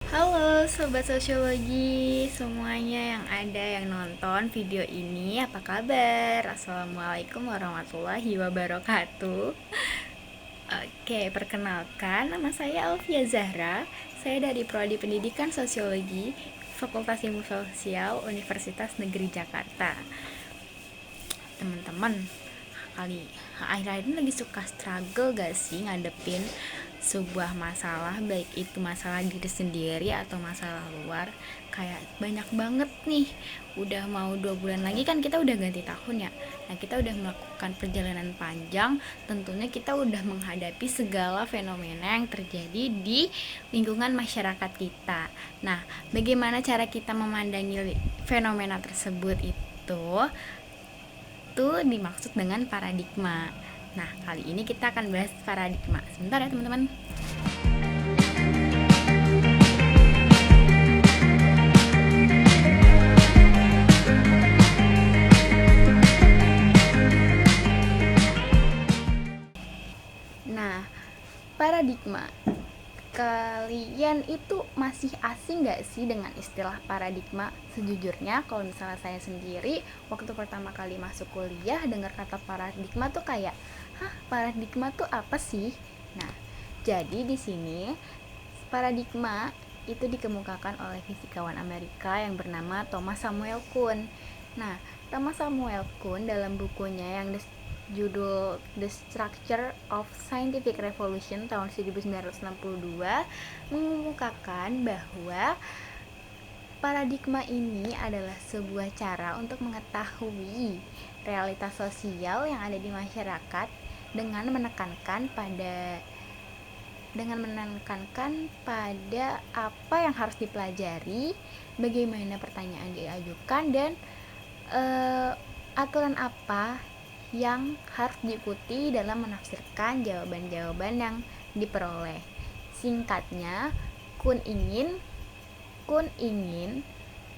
Halo Sobat Sosiologi semuanya yang ada yang nonton video ini, apa kabar? Assalamualaikum warahmatullahi wabarakatuh. Oke, perkenalkan nama saya Alfia Zahra. Saya dari Prodi Pendidikan Sosiologi Fakultas Ilmu Sosial Universitas Negeri Jakarta. Teman-teman, akhir-akhir ini lagi suka struggle gak sih ngadepin sebuah masalah, baik itu masalah diri sendiri atau masalah luar? Kayak banyak banget nih, udah mau 2 bulan lagi kan kita udah ganti tahun ya. Nah, kita udah melakukan perjalanan panjang, tentunya kita udah menghadapi segala fenomena yang terjadi di lingkungan masyarakat kita. Nah, bagaimana cara kita memandangi fenomena tersebut itu dimaksud dengan paradigma. Nah, kali ini kita akan bahas paradigma. Sebentar ya, teman-teman. Nah, paradigma. Kalian itu masih asing gak sih dengan istilah paradigma? Sejujurnya, kalau misalnya saya sendiri, waktu pertama kali masuk kuliah, dengar kata paradigma tuh kayak, hah, paradigma tuh apa sih? Nah, jadi di sini paradigma itu dikemukakan oleh fisikawan Amerika yang bernama Thomas Samuel Kuhn. Nah, Thomas Samuel Kuhn dalam bukunya yang judul The Structure of Scientific Revolution tahun 1962 mengemukakan bahwa paradigma ini adalah sebuah cara untuk mengetahui realitas sosial yang ada di masyarakat dengan menekankan pada apa yang harus dipelajari, bagaimana pertanyaan diajukan, dan aturan apa yang harus diikuti dalam menafsirkan jawaban-jawaban yang diperoleh. Singkatnya, Kuhn ingin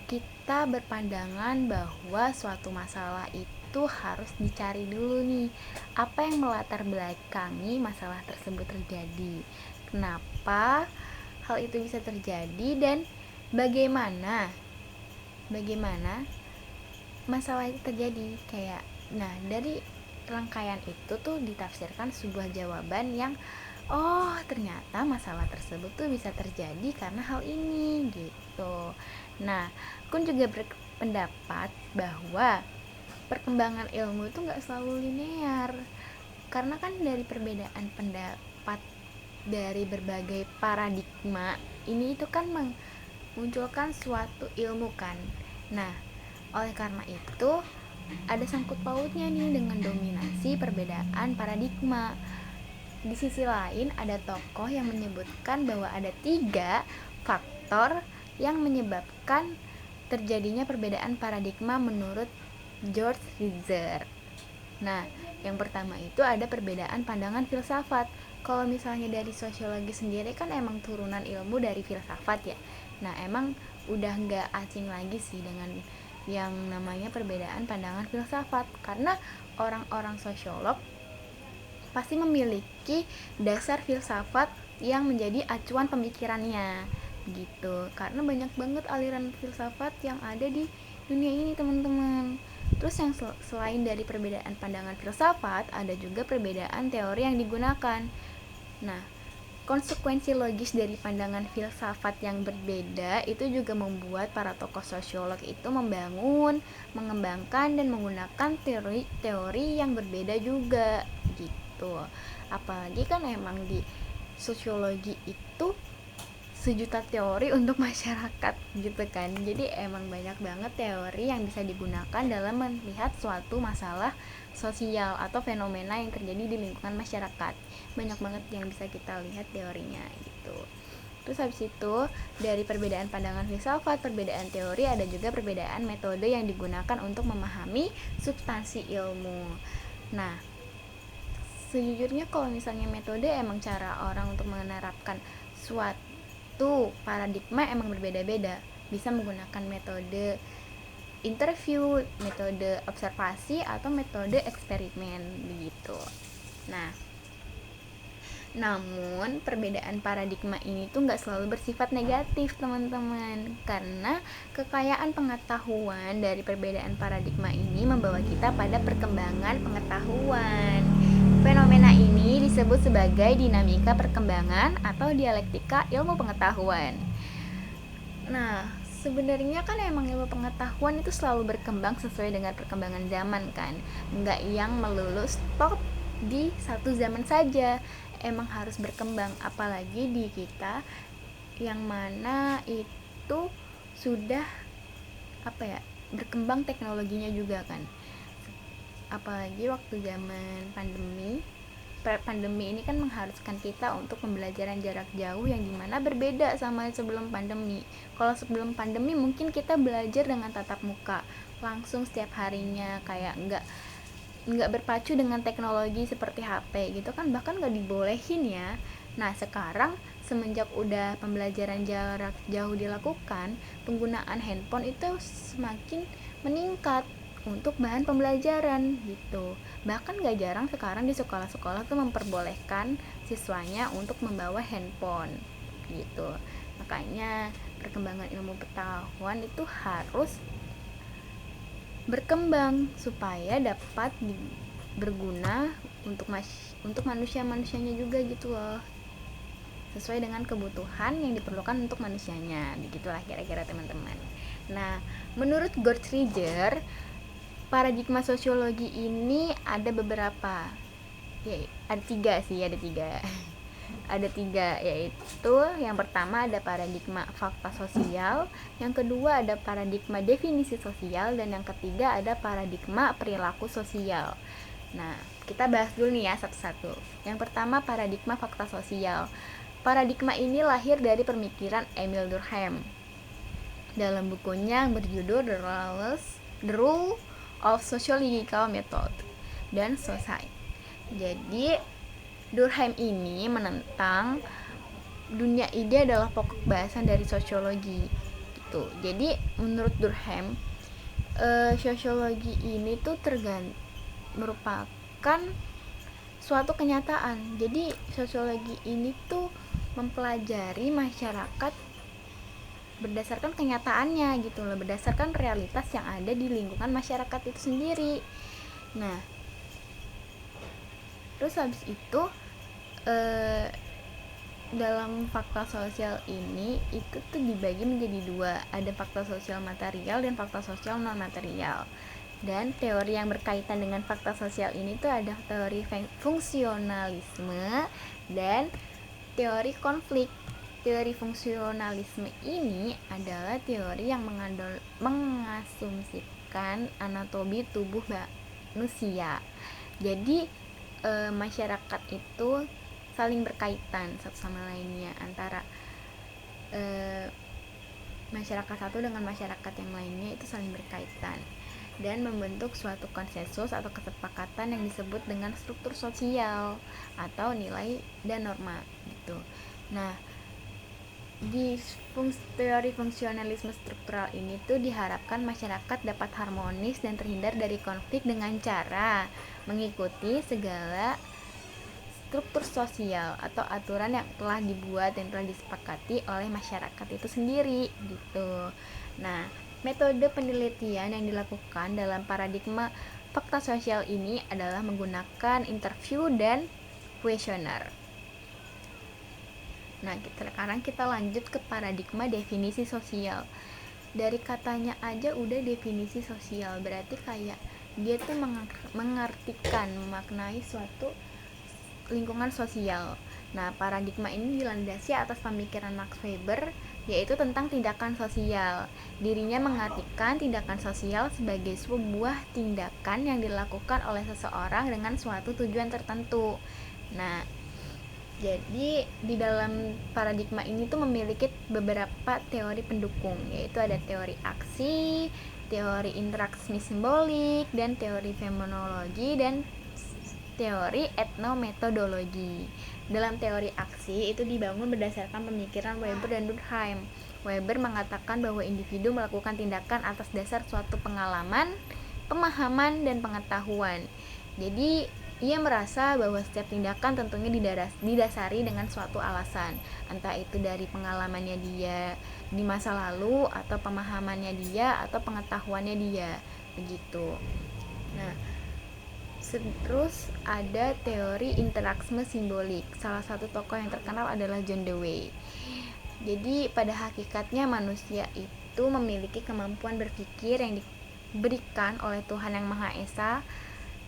kita berpandangan bahwa suatu masalah itu harus dicari dulu nih, apa yang melatar belakangi masalah tersebut terjadi, kenapa hal itu bisa terjadi, dan bagaimana masalah itu terjadi. Kayak, nah, dari rangkaian itu tuh ditafsirkan sebuah jawaban yang, oh, ternyata masalah tersebut tuh bisa terjadi karena hal ini gitu. Nah, Kun juga berpendapat bahwa perkembangan ilmu itu nggak selalu linear, karena kan dari perbedaan pendapat dari berbagai paradigma ini itu kan memunculkan suatu ilmu kan. Nah, oleh karena itu ada sangkut pautnya nih dengan dominasi perbedaan paradigma. Di sisi lain, ada tokoh yang menyebutkan bahwa ada 3 faktor yang menyebabkan terjadinya perbedaan paradigma menurut George Rizzer. Nah, yang pertama itu ada perbedaan pandangan filsafat. Kalau misalnya dari sosiologi sendiri kan emang turunan ilmu dari filsafat ya. Nah, emang udah nggak asing lagi sih dengan yang namanya perbedaan pandangan filsafat, karena orang-orang sosiolog pasti memiliki dasar filsafat yang menjadi acuan pemikirannya gitu, karena banyak banget aliran filsafat yang ada di dunia ini, teman-teman. Terus yang selain dari perbedaan pandangan filsafat, ada juga perbedaan teori yang digunakan. Nah, konsekuensi logis dari pandangan filsafat yang berbeda itu juga membuat para tokoh sosiolog itu mengembangkan dan menggunakan teori-teori yang berbeda juga gitu. Apalagi kan emang di sosiologi itu sejuta teori untuk masyarakat gitu kan. Jadi emang banyak banget teori yang bisa digunakan dalam melihat suatu masalah sosial atau fenomena yang terjadi di lingkungan masyarakat. Banyak banget yang bisa kita lihat teorinya gitu. Terus habis itu, dari perbedaan pandangan filsafat, perbedaan teori, ada juga perbedaan metode yang digunakan untuk memahami substansi ilmu. Nah, sejujurnya kalau misalnya metode emang cara orang untuk menerapkan suatu paradigma emang berbeda-beda. Bisa menggunakan metode interview, metode observasi, atau metode eksperimen begitu. Nah, Namun perbedaan paradigma ini tuh nggak selalu bersifat negatif teman-teman, karena kekayaan pengetahuan dari perbedaan paradigma ini membawa kita pada perkembangan pengetahuan. Fenomena ini disebut sebagai dinamika perkembangan atau dialektika ilmu pengetahuan. Nah, sebenarnya kan emang ilmu pengetahuan itu selalu berkembang sesuai dengan perkembangan zaman kan, nggak yang melulu stop di satu zaman saja, emang harus berkembang, apalagi di kita yang mana itu sudah berkembang teknologinya juga kan, apalagi waktu zaman pandemi ini kan mengharuskan kita untuk pembelajaran jarak jauh yang dimana berbeda sama sebelum pandemi. Kalau sebelum pandemi mungkin kita belajar dengan tatap muka langsung setiap harinya, kayak nggak berpacu dengan teknologi seperti HP gitu kan, bahkan nggak dibolehin ya. Nah sekarang semenjak udah pembelajaran jarak jauh dilakukan, penggunaan handphone itu semakin meningkat untuk bahan pembelajaran gitu. Bahkan gak jarang sekarang di sekolah-sekolah tuh memperbolehkan siswanya untuk membawa handphone gitu. Makanya perkembangan ilmu pengetahuan itu harus berkembang supaya dapat berguna untuk manusia-manusianya juga gitu loh, sesuai dengan kebutuhan yang diperlukan untuk manusianya. Begitulah kira-kira teman-teman. Nah, menurut Goldschrieder, paradigma sosiologi ini ada beberapa, ya ada tiga ada tiga, yaitu yang pertama ada paradigma fakta sosial, yang kedua ada paradigma definisi sosial, dan yang ketiga ada paradigma perilaku sosial. Nah, kita bahas dulu nih ya satu-satu. Yang pertama paradigma fakta sosial. Paradigma ini lahir dari pemikiran Emil Durkheim dalam bukunya yang berjudul The Rule of Sociological Method dan Society. Jadi Durkheim ini menentang dunia ide adalah pokok bahasan dari sosiologi gitu. Jadi menurut Durkheim, sosiologi ini tuh merupakan suatu kenyataan. Jadi sosiologi ini tuh mempelajari masyarakat berdasarkan kenyataannya gitu loh, berdasarkan realitas yang ada di lingkungan masyarakat itu sendiri. Nah, terus habis itu dalam fakta sosial ini itu tuh dibagi menjadi dua, ada fakta sosial material dan fakta sosial non material. Dan teori yang berkaitan dengan fakta sosial ini tuh ada teori fungsionalisme dan teori konflik. Teori fungsionalisme ini adalah teori yang mengasumsikan anatomi tubuh manusia. Jadi masyarakat itu saling berkaitan satu sama lainnya, antara masyarakat satu dengan masyarakat yang lainnya itu saling berkaitan dan membentuk suatu konsensus atau kesepakatan yang disebut dengan struktur sosial atau nilai dan norma gitu. Nah, di teori fungsionalisme struktural ini tuh diharapkan masyarakat dapat harmonis dan terhindar dari konflik dengan cara mengikuti segala struktur sosial atau aturan yang telah dibuat dan telah disepakati oleh masyarakat itu sendiri gitu. Nah, metode penelitian yang dilakukan dalam paradigma fakta sosial ini adalah menggunakan interview dan kuesioner. Nah, sekarang kita lanjut ke paradigma definisi sosial. Dari katanya aja udah definisi sosial, berarti kayak dia tuh mengartikan, memaknai suatu lingkungan sosial. Nah, paradigma ini dilandasi atas pemikiran Max Weber, yaitu tentang tindakan sosial. Dirinya mengartikan tindakan sosial sebagai sebuah tindakan yang dilakukan oleh seseorang dengan suatu tujuan tertentu. Nah, jadi di dalam paradigma ini tuh memiliki beberapa teori pendukung, yaitu ada teori aksi, teori interaksi simbolik, dan teori fenomenologi, dan teori etnometodologi. Dalam teori aksi itu dibangun berdasarkan pemikiran Weber dan Durkheim. Weber mengatakan bahwa individu melakukan tindakan atas dasar suatu pengalaman, pemahaman, dan pengetahuan. Jadi Ia merasa bahwa setiap tindakan tentunya didasari dengan suatu alasan, entah itu dari pengalamannya dia di masa lalu, atau pemahamannya dia, atau pengetahuannya dia, begitu. Nah, terus ada teori interaksme simbolik. Salah satu tokoh yang terkenal adalah John Dewey. Jadi pada hakikatnya manusia itu memiliki kemampuan berpikir yang diberikan oleh Tuhan Yang Maha Esa,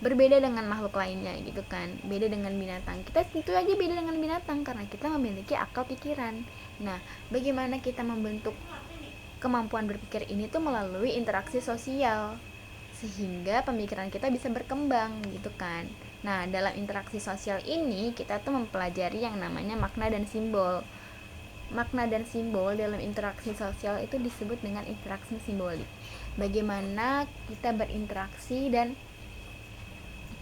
berbeda dengan makhluk lainnya gitu kan, beda dengan binatang. Kita tentu aja beda dengan binatang karena kita memiliki akal pikiran. Nah, bagaimana kita membentuk kemampuan berpikir ini tuh melalui interaksi sosial, sehingga pemikiran kita bisa berkembang gitu kan. Nah, dalam interaksi sosial ini kita tuh mempelajari yang namanya makna dan simbol. Makna dan simbol dalam interaksi sosial itu disebut dengan interaksi simbolik. Bagaimana kita berinteraksi dan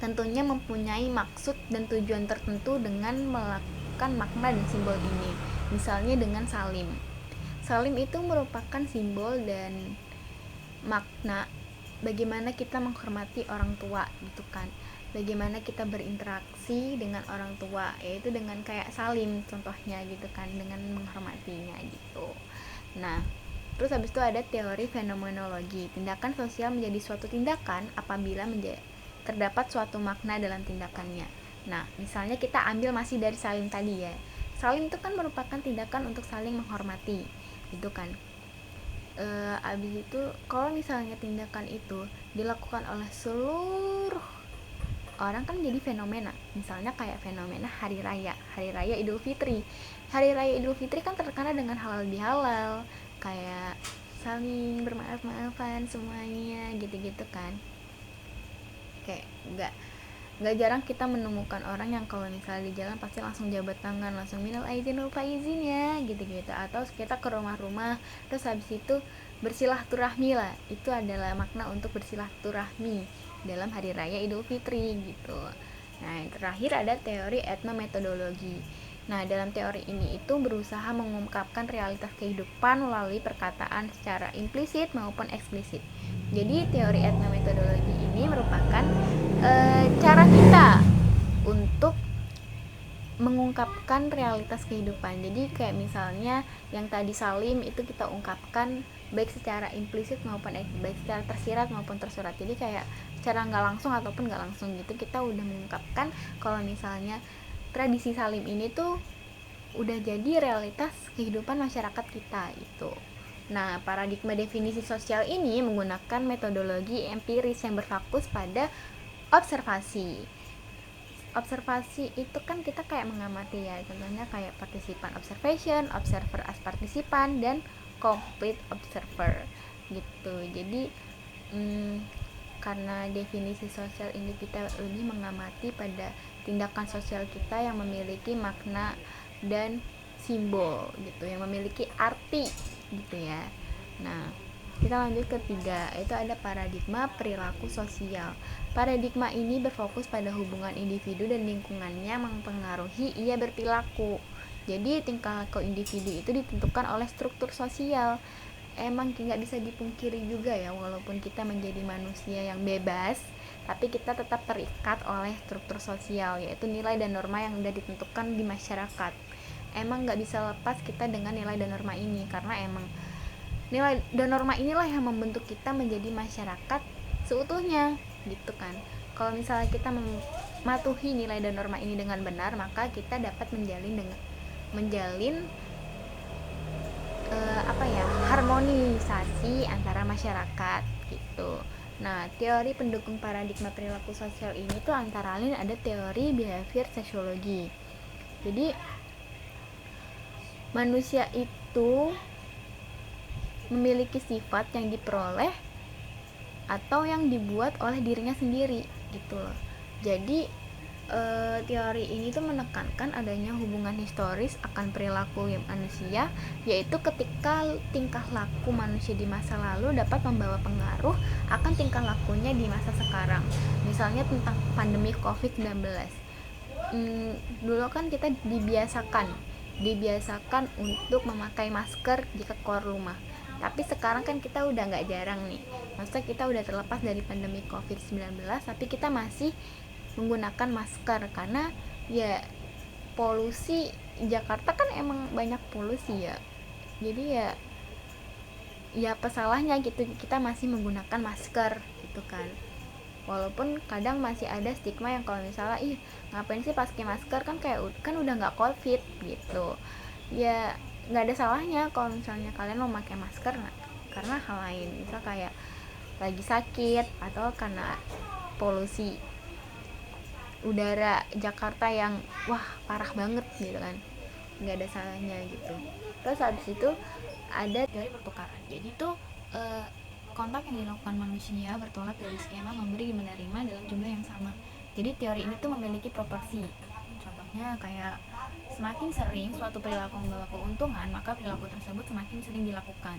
tentunya mempunyai maksud dan tujuan tertentu dengan melakukan makna dan simbol ini. Misalnya dengan salim. Salim itu merupakan simbol dan makna bagaimana kita menghormati orang tua gitu kan. Bagaimana kita berinteraksi dengan orang tua, yaitu dengan kayak salim contohnya gitu kan, dengan menghormatinya gitu. Nah, terus habis itu ada teori fenomenologi. Tindakan sosial menjadi suatu tindakan apabila terdapat suatu makna dalam tindakannya. Nah, misalnya kita ambil masih dari salim tadi ya. Salim itu kan merupakan tindakan untuk saling menghormati, gitu kan. Abis itu kalau misalnya tindakan itu dilakukan oleh seluruh orang kan jadi fenomena. Misalnya kayak fenomena hari raya Idul Fitri. Hari raya Idul Fitri kan terkenal dengan halal bihalal, kayak saling bermaaf-maafan semuanya gitu-gitu kan. Kayak nggak jarang kita menemukan orang yang kalau misalnya di jalan pasti langsung jabat tangan, langsung minal aizin lupa izin ya gitu-gitu, atau kita ke rumah-rumah terus habis itu bersilaturahmi lah. Itu adalah makna untuk bersilaturahmi dalam hari raya Idul Fitri gitu. Nah, yang terakhir ada teori etnometodologi. Nah, dalam teori ini itu berusaha mengungkapkan realitas kehidupan melalui perkataan secara implisit maupun eksplisit. Jadi teori etnometodologi ini merupakan cara kita untuk mengungkapkan realitas kehidupan. Jadi kayak misalnya yang tadi salim itu kita ungkapkan baik secara implisit maupun baik secara tersirat maupun tersurat. Jadi kayak secara nggak langsung ataupun nggak langsung gitu kita udah mengungkapkan kalau misalnya tradisi salim ini tuh udah jadi realitas kehidupan masyarakat kita itu. Nah, paradigma definisi sosial ini menggunakan metodologi empiris yang berfokus pada observasi. Observasi itu kan kita kayak mengamati ya, contohnya kayak partisipan observation, observer as partisipan, dan complete observer gitu. Jadi karena definisi sosial ini kita lebih mengamati pada tindakan sosial kita yang memiliki makna dan simbol gitu, yang memiliki arti gitu ya. Nah, kita lanjut ke 3, itu ada paradigma perilaku sosial. Paradigma ini berfokus pada hubungan individu dan lingkungannya mempengaruhi ia berperilaku. Jadi tingkah laku individu itu ditentukan oleh struktur sosial. Emang nggak bisa dipungkiri juga ya, walaupun kita menjadi manusia yang bebas, tapi kita tetap terikat oleh struktur sosial, yaitu nilai dan norma yang sudah ditentukan di masyarakat. Emang nggak bisa lepas kita dengan nilai dan norma ini, karena emang nilai dan norma inilah yang membentuk kita menjadi masyarakat seutuhnya gitu kan. Kalau misalnya kita mematuhi nilai dan norma ini dengan benar, maka kita dapat menjalin harmonisasi antara masyarakat gitu. Nah, teori pendukung paradigma perilaku sosial ini tuh antara lain ada teori behavior sosiologi. Jadi manusia itu memiliki sifat yang diperoleh atau yang dibuat oleh dirinya sendiri gitu loh. Jadi teori ini tuh menekankan adanya hubungan historis akan perilaku manusia, yaitu ketika tingkah laku manusia di masa lalu dapat membawa pengaruh akan tingkah lakunya di masa sekarang. Misalnya tentang pandemi COVID-19. Dulu kan kita dibiasakan untuk memakai masker jika keluar rumah. Tapi sekarang kan kita udah nggak jarang nih. Maksudnya kita udah terlepas dari pandemi COVID-19, tapi kita masih menggunakan masker, karena ya polusi Jakarta kan emang banyak polusi ya, jadi ya apa salahnya gitu kita masih menggunakan masker gitu kan. Walaupun kadang masih ada stigma yang kalau misalnya ngapain sih pakai masker, kan kayak kan udah nggak covid gitu ya. Nggak ada salahnya kalau misalnya kalian mau pakai masker, karena hal lain, misal kayak lagi sakit atau karena polusi udara Jakarta yang wah parah banget gitu kan, nggak ada salahnya gitu. Terus habis itu ada teori pertukaran. Jadi tuh kontak yang dilakukan manusia bertolak dari skema memberi menerima dalam jumlah yang sama. Jadi teori ini tuh memiliki proporsi. Contohnya kayak semakin sering suatu perilaku membawa keuntungan, maka perilaku tersebut semakin sering dilakukan.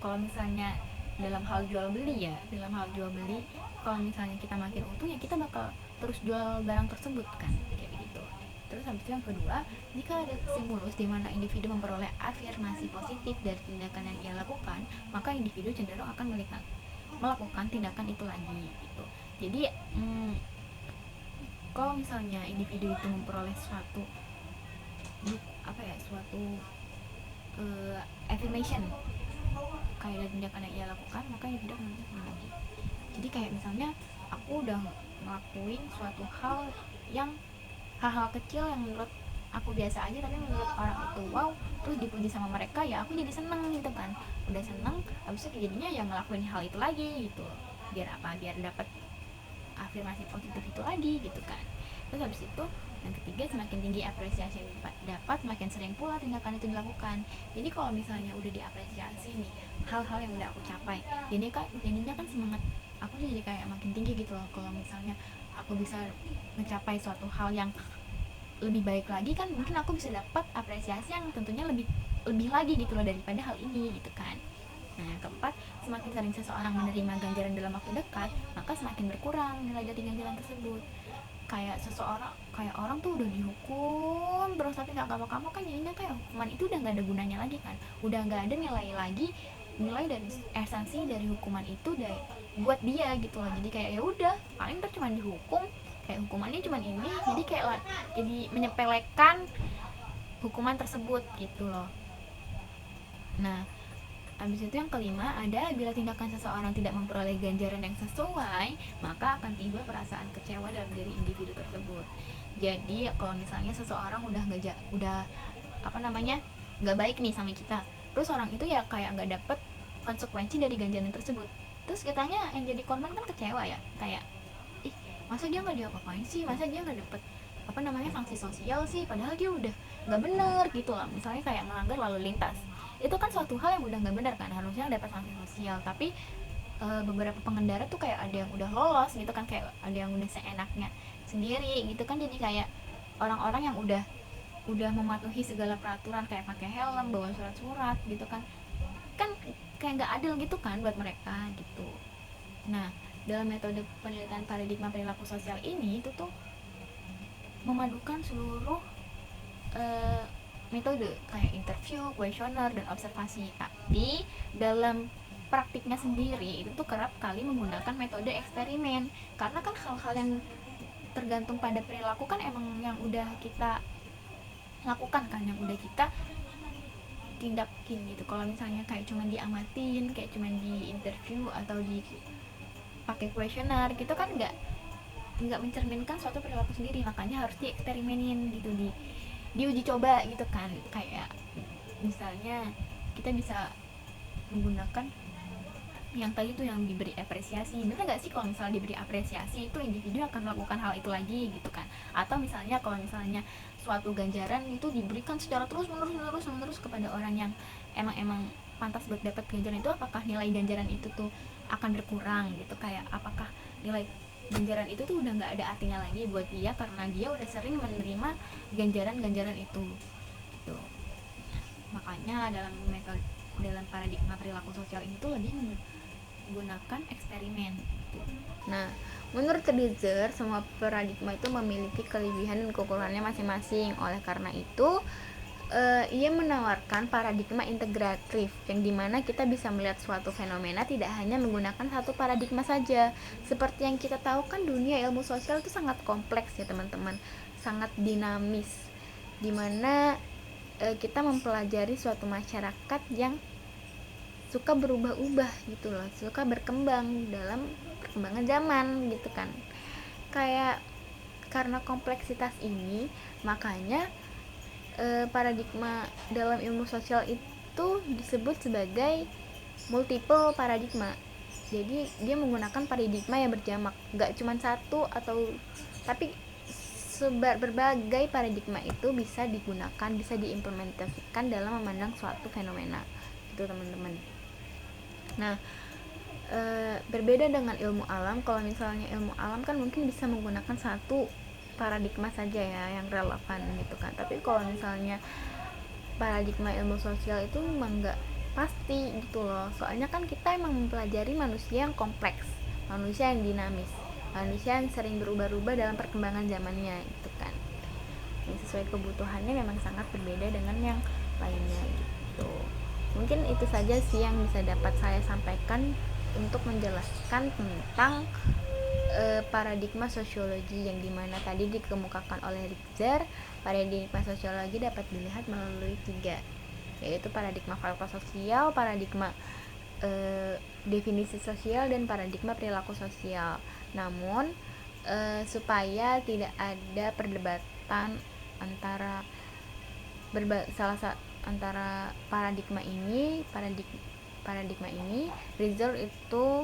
Kalau misalnya dalam hal jual beli kalau misalnya kita makin untung ya kita bakal terus jual barang tersebut kan, kayak gitu. Terus habis itu yang kedua, jika ada stimulus di mana individu memperoleh afirmasi positif dari tindakan yang ia lakukan, maka individu cenderung akan melakukan tindakan itu lagi gitu. Jadi kalau misalnya individu itu memperoleh suatu affirmation kayak dari tindakan yang ia lakukan, maka individu akan melakukan lagi. Jadi kayak misalnya aku udah ngelakuin suatu hal-hal kecil yang menurut aku biasa aja, tapi menurut orang itu wow, terus dipuji sama mereka, ya aku jadi seneng gitu kan. Udah seneng, habis itu jadinya ya ngelakuin hal itu lagi gitu. Biar apa? Biar dapat afirmasi positif itu lagi gitu kan. Terus habis itu yang ketiga, semakin tinggi apresiasi yang dapat, makin sering pula tindakan itu dilakukan. Jadi kalau misalnya udah diapresiasi nih hal-hal yang udah aku capai, jadinya kan semangat aku jadi kayak makin tinggi gitu loh. Kalau misalnya aku bisa mencapai suatu hal yang lebih baik lagi, kan mungkin aku bisa dapat apresiasi yang tentunya lebih lagi gitu loh daripada hal ini gitu kan. Nah, yang keempat, semakin sering seseorang menerima ganjaran dalam waktu dekat, maka semakin berkurang nilai dari ganjaran tersebut. Kayak orang tuh udah dihukum terus tapi nggak kapok-kapok, kan jadinya kayak hukuman itu udah nggak ada gunanya lagi kan, udah nggak ada nilai dari esensi dari hukuman itu buat dia gitu loh. Jadi kayak ya udah, paling tuh cuma dihukum, kayak hukumannya cuma ini, jadi kayak jadi menyepelekan hukuman tersebut gitu loh. Nah, habis itu yang kelima ada, bila tindakan seseorang tidak memperoleh ganjaran yang sesuai, maka akan timbul perasaan kecewa dalam diri individu tersebut. Jadi kalau misalnya seseorang udah nggak baik nih sama kita, terus orang itu ya kayak nggak dapet konsekuensi dari ganjaran tersebut, terus kitanya yang jadi korban kan kecewa ya, kayak masa dia nggak diapa-apain sih, masa dia nggak dapet sanksi sosial sih, padahal dia udah nggak bener gitu lah. Misalnya kayak melanggar lalu lintas, itu kan suatu hal yang udah nggak benar kan, harusnya dapat sanksi sosial. Tapi beberapa pengendara tuh kayak ada yang udah lolos gitu kan, kayak ada yang udah seenaknya sendiri gitu kan. Jadi kayak orang-orang yang udah mematuhi segala peraturan, kayak pakai helm, bawa surat-surat gitu kan kayak nggak adil gitu kan buat mereka gitu. Nah, dalam metode penelitian paradigma perilaku sosial ini itu tuh memadukan seluruh metode kayak interview, kuesioner, dan observasi. Tapi dalam praktiknya sendiri itu tuh kerap kali menggunakan metode eksperimen, karena kan hal-hal yang tergantung pada perilaku kan emang yang udah kita lakukan kan, yang udah kita tindakin gitu. Kalau misalnya kayak cuman diamatin, kayak cuman di interview atau di pakai kuesioner gitu kan nggak mencerminkan suatu perilaku sendiri, makanya harus dieksperimenin gitu, diuji coba gitu kan. Kayak misalnya kita bisa menggunakan yang tadi tuh yang diberi apresiasi. Bener nggak sih kalau misalnya diberi apresiasi itu individu akan melakukan hal itu lagi gitu kan? Atau misalnya kalau misalnya suatu ganjaran itu diberikan secara terus menerus kepada orang yang emang pantas buat dapat ganjaran itu, apakah nilai ganjaran itu tuh akan berkurang gitu? Kayak apakah nilai ganjaran itu tuh udah nggak ada artinya lagi buat dia karena dia udah sering menerima ganjaran itu gitu. Makanya dalam paradigma perilaku sosial ini tuh lebih menggunakan eksperimen gitu. Nah, menurut Kadizer, semua paradigma itu memiliki kelebihan dan kekurangannya masing-masing. Oleh karena itu ia menawarkan paradigma integratif yang dimana kita bisa melihat suatu fenomena tidak hanya menggunakan satu paradigma saja. Seperti yang kita tahu kan dunia ilmu sosial itu sangat kompleks ya teman-teman, sangat dinamis, dimana kita mempelajari suatu masyarakat yang suka berubah-ubah gitu loh, suka berkembang dalam perkembangan zaman gitu kan. Kayak karena kompleksitas ini, makanya paradigma dalam ilmu sosial itu disebut sebagai multiple paradigma. Jadi dia menggunakan paradigma yang berjamak, nggak cuma satu atau, tapi berbagai paradigma itu bisa digunakan, bisa diimplementasikan dalam memandang suatu fenomena itu teman-teman. Nah, berbeda dengan ilmu alam. Kalau misalnya ilmu alam kan mungkin bisa menggunakan satu paradigma saja ya yang relevan gitu kan, tapi kalau misalnya paradigma ilmu sosial itu memang nggak pasti gitu loh, soalnya kan kita emang mempelajari manusia yang kompleks, manusia yang dinamis, manusia yang sering berubah-ubah dalam perkembangan zamannya gitu kan, yang sesuai kebutuhannya memang sangat berbeda dengan yang lainnya gitu. Mungkin itu saja sih yang bisa dapat saya sampaikan untuk menjelaskan tentang paradigma sosiologi, yang dimana tadi dikemukakan oleh Richter. Paradigma sosiologi dapat dilihat melalui 3, yaitu paradigma faktor sosial, paradigma definisi sosial, dan paradigma perilaku sosial. Namun supaya tidak ada perdebatan antara antara paradigma ini, Rizal itu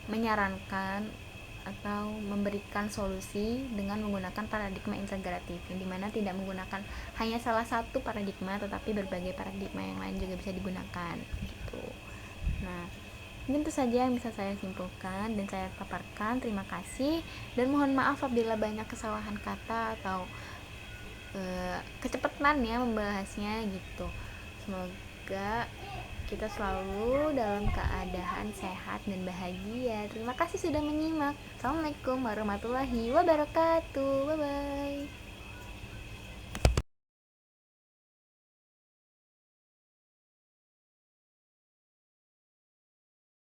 menyarankan atau memberikan solusi dengan menggunakan paradigma integratif, yang dimana tidak menggunakan hanya salah satu paradigma, tetapi berbagai paradigma yang lain juga bisa digunakan gitu. Nah, mungkin itu saja yang bisa saya simpulkan dan saya paparkan. Terima kasih dan mohon maaf apabila banyak kesalahan kata atau kecepatan ya membahasnya gitu. Semoga kita selalu dalam keadaan sehat dan bahagia. Terima kasih sudah menyimak. Assalamualaikum warahmatullahi wabarakatuh. Bye bye.